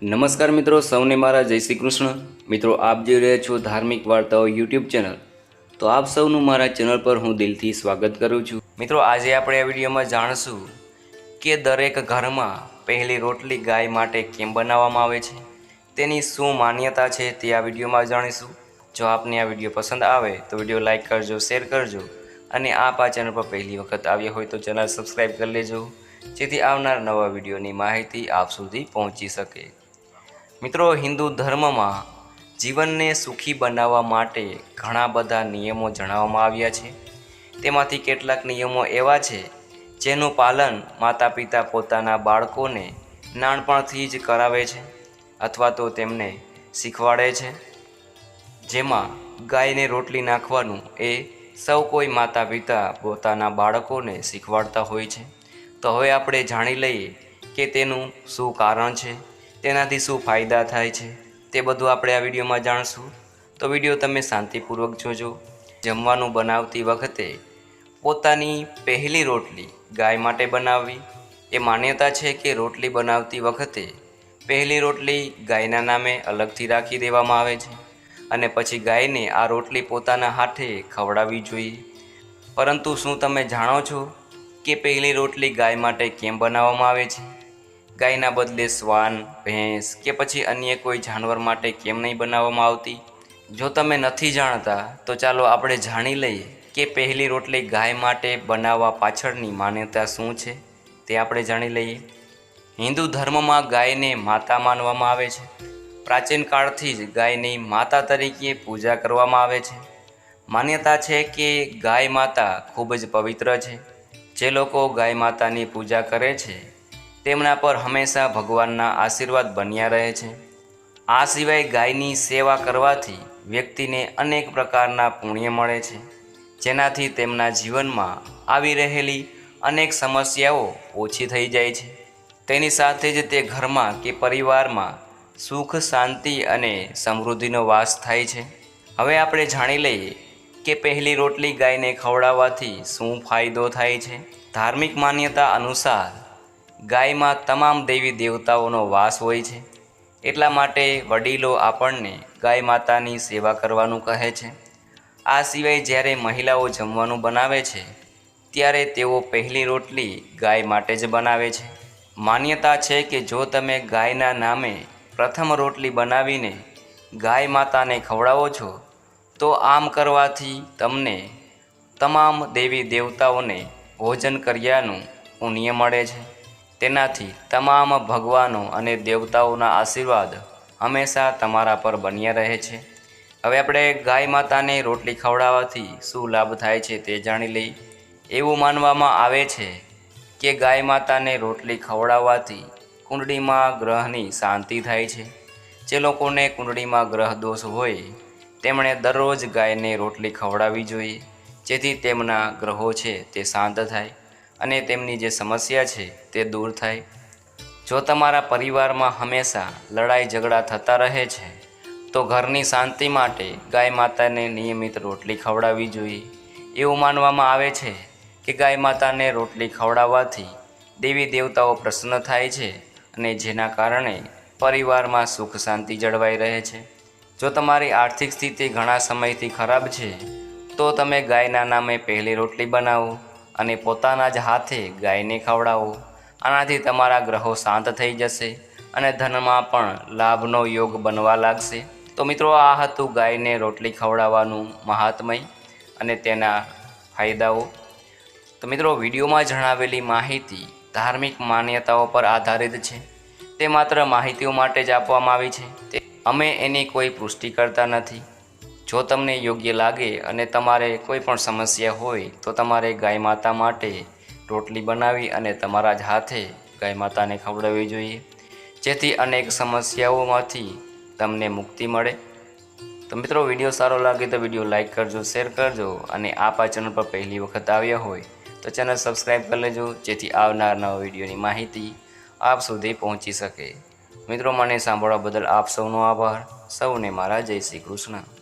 નમસ્કાર મિત્રો, સૌને મારા જય શ્રી કૃષ્ણ। મિત્રો, આપ જોઈ રહ્યા છો ધાર્મિક વાર્તાઓ યુટ્યુબ ચેનલ। તો આપ સૌનું મારા ચેનલ પર હું દિલથી સ્વાગત કરું છું। મિત્રો, આજે આપણે આ વિડીયોમાં જાણશું કે દરેક ઘરમાં પહેલી રોટલી ગાય માટે કેમ બનાવવામાં આવે છે, તેની શું માન્યતા છે તે આ વિડીયોમાં જાણીશું। જો આપને આ વિડીયો પસંદ આવે તો વિડીયો લાઇક કરજો, શેર કરજો અને આપ આ ચેનલ પર પહેલી વખત આવ્યા હોય તો ચેનલ સબસ્ક્રાઈબ કરી લેજો, જેથી આવનાર નવા વિડીયોની માહિતી આપ સુધી પહોંચી શકે। મિત્રો, હિન્દુ ધર્મમાં જીવનને સુખી બનાવવા માટે ઘણા બધા નિયમો જણાવવામાં આવ્યા છે। તેમાંથી કેટલાક નિયમો એવા છે જેનું પાલન માતા પિતા પોતાના બાળકોને નાનપણથી જ કરાવે છે અથવા તો તેમને શીખવાડે છે। જેમાં ગાયને રોટલી નાખવાનું એ સૌ કોઈ માતા પિતા પોતાના બાળકોને શીખવાડતા હોય છે। તો હવે આપણે જાણી લઈએ કે તેનું શું કારણ છે, તેનાથી શું ફાયદા થાય છે, તે બધું આપણે આ વિડીયોમાં જાણશું। તો વિડીયો તમે શાંતિપૂર્વક જોજો। જમવાનું બનાવતી વખતે પોતાની પહેલી રોટલી ગાય માટે બનાવવી। એ માન્યતા છે કે રોટલી બનાવતી વખતે પહેલી રોટલી ગાયના નામે અલગથી રાખી દેવામાં આવે છે અને પછી ગાયને આ રોટલી પોતાના હાથે ખવડાવવી જોઈએ। પરંતુ શું તમે જાણો છો કે પહેલી રોટલી ગાય માટે કેમ બનાવવામાં આવે છે? ગાયના બદલે શ્વાન, ભેંસ કે પછી અન્ય કોઈ જાનવર માટે કેમ નહીં બનાવવામાં આવતી? જો તમે નથી જાણતા તો ચાલો આપણે જાણી લઈએ કે પહેલી રોટલી ગાય માટે બનાવવા પાછળની માન્યતા શું છે, તે આપણે જાણી લઈએ। હિન્દુ ધર્મમાં ગાયને માતા માનવામાં આવે છે। પ્રાચીન કાળથી જ ગાયની માતા તરીકે પૂજા કરવામાં આવે છે। માન્યતા છે કે ગાય માતા ખૂબ જ પવિત્ર છે। જે લોકો ગાય માતાની પૂજા કરે છે તેમના પર હંમેશા ભગવાનના આશીર્વાદ બન્યા રહે છે। આ સિવાય ગાયની સેવા કરવાથી વ્યક્તિને અનેક પ્રકારના પુણ્ય મળે છે, જેનાથી તેમના જીવનમાં આવી રહેલી અનેક સમસ્યાઓ ઓછી થઈ જાય છે। તેની સાથે જ તે ઘરમાં કે પરિવારમાં સુખ, શાંતિ અને સમૃદ્ધિનો વાસ થાય છે। હવે આપણે જાણી લઈએ કે પહેલી રોટલી ગાયને ખવડાવવાથી શું ફાયદો થાય છે। ધાર્મિક માન્યતા અનુસાર ગાયમાં તમામ દેવી દેવતાઓનો વાસ હોય છે, એટલા માટે વડીલો આપણને ગાય માતાની સેવા કરવાનું કહે છે। આ સિવાય જ્યારે મહિલાઓ જમવાનું બનાવે છે ત્યારે તેઓ પહેલી રોટલી ગાય માટે જ બનાવે છે। માન્યતા છે કે જો તમે ગાયના નામે પ્રથમ રોટલી બનાવીને ગાય માતાને ખવડાવો છો તો આમ કરવાથી તમને તમામ દેવી દેવતાઓને ભોજન કર્યાનું પુણ્ય મળે છે। તેનાથી તમામ ભગવાનો અને દેવતાઓના આશીર્વાદ હંમેશા તમારા પર બન્યા રહે છે। હવે આપણે ગાય માતાને રોટલી ખવડાવવાથી શું લાભ થાય છે તે જાણી લઈએ। એવું માનવામાં આવે છે કે ગાય માતાને રોટલી ખવડાવવાથી કુંડળીમાં ગ્રહની શાંતિ થાય છે। જે લોકોને કુંડળીમાં ગ્રહ દોષ હોય તેમણે દરરોજ ગાયને રોટલી ખવડાવવી જોઈએ, જેથી તેમના ગ્રહો છે તે શાંત થાય અને તેમની જે સમસ્યા છે તે દૂર થાય। જો તમારા પરિવારમાં હંમેશા લડાઈ ઝઘડા થતા રહે છે તો ઘરની શાંતિ માટે ગાય માતાને નિયમિત રોટલી ખવડાવવી જોઈએ। એવું માનવામાં આવે છે કે ગાય માતાને રોટલી ખવડાવવાથી દેવી દેવતાઓ પ્રસન્ન થાય છે અને જેના કારણે પરિવારમાં સુખ શાંતિ જળવાઈ રહે છે। જો તમારી આર્થિક સ્થિતિ ઘણા સમયથી ખરાબ છે તો તમે ગાયના નામે પહેલી રોટલી બનાવો અને પોતાના જ હાથે ગાયને ખવડાવો। આનાથી તમારા ગ્રહો શાંત થઈ જશે અને ધનમાં પણ લાભનો યોગ બનવા લાગશે। તો મિત્રો, આ હતું ગાયને રોટલી ખવડાવવાનું મહાત્મય અને તેના ફાયદાઓ। તો મિત્રો, વિડીયોમાં જણાવેલી માહિતી ધાર્મિક માન્યતાઓ પર આધારિત છે। તે માત્ર માહિતીઓ માટે જ આપવામાં આવી છે। અમે એની કોઈ પુષ્ટિ કરતા નથી। જો તમને યોગ્ય લાગે અને તમારે કોઈ પણ સમસ્યા હોય તો તમારે ગાય માતા માટે રોટલી બનાવી અને તમારા જ હાથે ગાય માતાને ખવડાવવી જોઈએ, જેથી અનેક સમસ્યાઓમાંથી તમને મુક્તિ મળે। તો મિત્રો, વિડીયો સારો લાગે તો વિડીયો લાઇક કરજો, શેર કરજો અને આપ આ ચેનલ પર પહેલી વખત આવ્યા હોય તો ચેનલ સબસ્ક્રાઈબ કરી લેજો, જેથી આવનાર નવા વિડીયોની માહિતી આપ સુધી પહોંચી શકે। મિત્રો, મને સાંભળવા બદલ આપ સૌનો આભાર। સૌને મારા જય શ્રી કૃષ્ણ।